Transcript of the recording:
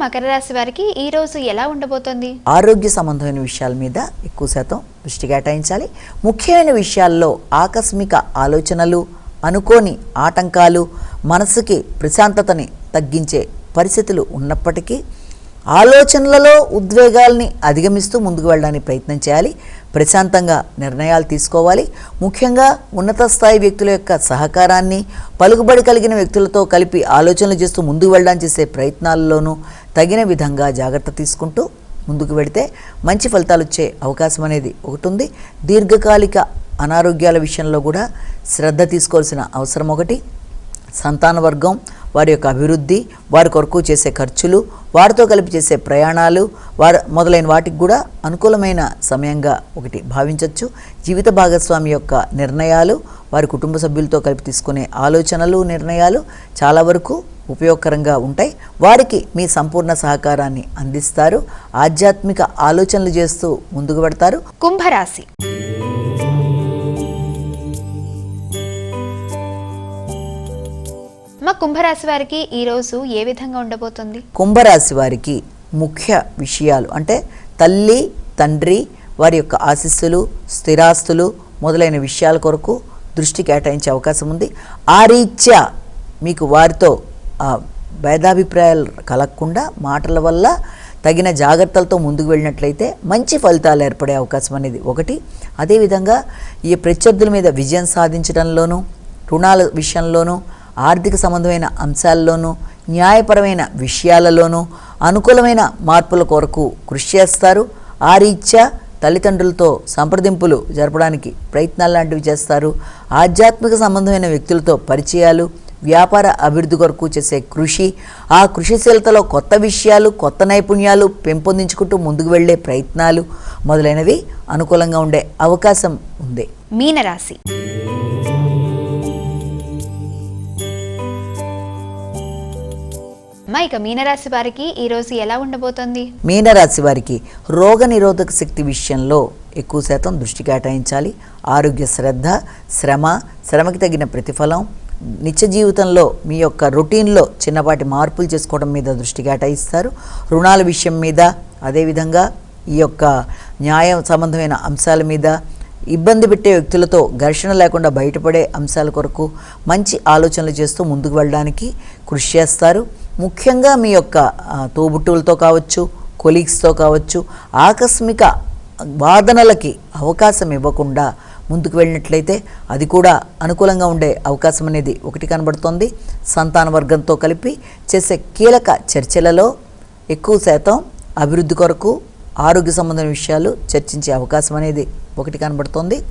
మకర రాశి వారికి ఈ రోజు ఎలా ఉండబోతోంది? ఆరోగ్య సంబంధమైన విషయాల మీద ఎక్కువ శాతం దృష్టి కేటాయించాలి. ముఖ్యమైన విషయాల్లో ఆకస్మిక ఆలోచనలు, అనుకోని ఆటంకాలు మనసుకి ప్రశాంతతని తగ్గించే పరిస్థితులు ఉన్నప్పటికీ ఆలోచనలలో ఉద్వేగాల్ని అధిగమిస్తూ ముందుకు వెళ్ళడానికి ప్రయత్నం చేయాలి. ప్రశాంతంగా నిర్ణయాలు తీసుకోవాలి. ముఖ్యంగా ఉన్నత స్థాయి వ్యక్తుల యొక్క సహకారాన్ని, పలుకుబడి కలిగిన వ్యక్తులతో కలిపి ఆలోచనలు చేస్తూ ముందుకు వెళ్ళడానికి చేసే ప్రయత్నాల్లోనూ తగిన విధంగా జాగ్రత్త తీసుకుంటూ ముందుకు వెళితే మంచి ఫలితాలు వచ్చే అవకాశం అనేది ఒకటి ఉంది. దీర్ఘకాలిక అనారోగ్యాల విషయంలో కూడా శ్రద్ధ తీసుకోవాల్సిన అవసరం ఒకటి. సంతాన వర్గం వారి యొక్క అభివృద్ధి, వారి కొరకు చేసే ఖర్చులు, వారితో కలిపి చేసే ప్రయాణాలు, మొదలైన వాటికి కూడా అనుకూలమైన సమయంగా ఒకటి భావించవచ్చు. జీవిత భాగస్వామి యొక్క నిర్ణయాలు, వారి కుటుంబ సభ్యులతో కలిపి తీసుకునే ఆలోచనలు, నిర్ణయాలు చాలా వరకు ఉపయోగకరంగా ఉంటాయి. వారికి మీ సంపూర్ణ సహకారాన్ని అందిస్తారు. ఆధ్యాత్మిక ఆలోచనలు చేస్తూ ముందుకు పెడతారు. కుంభరాశి. మా కుంభరాశి వారికి ఈ రోజు ఏ విధంగా ఉండబోతుంది? కుంభరాశి వారికి ముఖ్య విషయాలు అంటే తల్లి, తండ్రి, వారి యొక్క ఆశీస్సులు, స్థిరాస్తులు మొదలైన విషయాల కొరకు దృష్టి కేటాయించే అవకాశం ఉంది. ఆ రీత్యా మీకు వారితో భేదాభిప్రాయాలు కలగకుండా మాటల వల్ల తగిన జాగ్రత్తలతో ముందుకు వెళ్ళినట్లయితే మంచి ఫలితాలు ఏర్పడే అవకాశం అనేది ఒకటి. అదేవిధంగా ఈ ప్రత్యర్థుల మీద విజయం సాధించడంలోనూ, రుణాల విషయంలోనూ, ఆర్థిక సంబంధమైన అంశాల్లోనూ, న్యాయపరమైన విషయాలలోనూ అనుకూలమైన మార్పుల కొరకు కృషి చేస్తారు. ఆ రీత్యా తల్లిదండ్రులతో సంప్రదింపులు జరపడానికి ప్రయత్నాలు లాంటివి చేస్తారు. ఆధ్యాత్మిక సంబంధమైన వ్యక్తులతో పరిచయాలు, వ్యాపార అభివృద్ధి కొరకు చేసే కృషి, ఆ కృషిశీలతలో కొత్త విషయాలు, కొత్త నైపుణ్యాలు పెంపొందించుకుంటూ ముందుకు వెళ్ళే ప్రయత్నాలు మొదలైనవి అనుకూలంగా ఉండే అవకాశం ఉంది. మీనరాశి. ఇక మీనరాశి వారికి ఈ రోజు ఎలా ఉండబోతోంది? మీనరాశి వారికి రోగ నిరోధక శక్తి విషయంలో ఎక్కువ శాతం దృష్టి కేటాయించాలి. ఆరోగ్య శ్రద్ధ, శ్రమకి తగిన ప్రతిఫలం, నిత్య జీవితంలో మీ యొక్క రొటీన్లో చిన్నపాటి మార్పులు చేసుకోవడం మీద దృష్టి కేటాయిస్తారు. రుణాల విషయం మీద, అదేవిధంగా ఈ యొక్క న్యాయ సంబంధమైన అంశాల మీద, ఇబ్బంది పెట్టే వ్యక్తులతో ఘర్షణ లేకుండా బయటపడే అంశాల కొరకు మంచి ఆలోచనలు చేస్తూ ముందుకు వెళ్ళడానికి కృషి చేస్తారు. ముఖ్యంగా మీ యొక్క తోబుట్టువులతో కావచ్చు, కొలీగ్స్తో కావచ్చు, ఆకస్మిక వాదనలకి అవకాశం ఇవ్వకుండా ముందుకు వెళ్ళినట్లయితే అది కూడా అనుకూలంగా ఉండే అవకాశం అనేది ఒకటి కనబడుతోంది. సంతాన వర్గంతో కలిపి చేసే కీలక చర్చలలో ఎక్కువ శాతం అభివృద్ధి కొరకు, ఆరోగ్య సంబంధమైన విషయాలు చర్చించే అవకాశం అనేది ఒకటి కనబడుతోంది.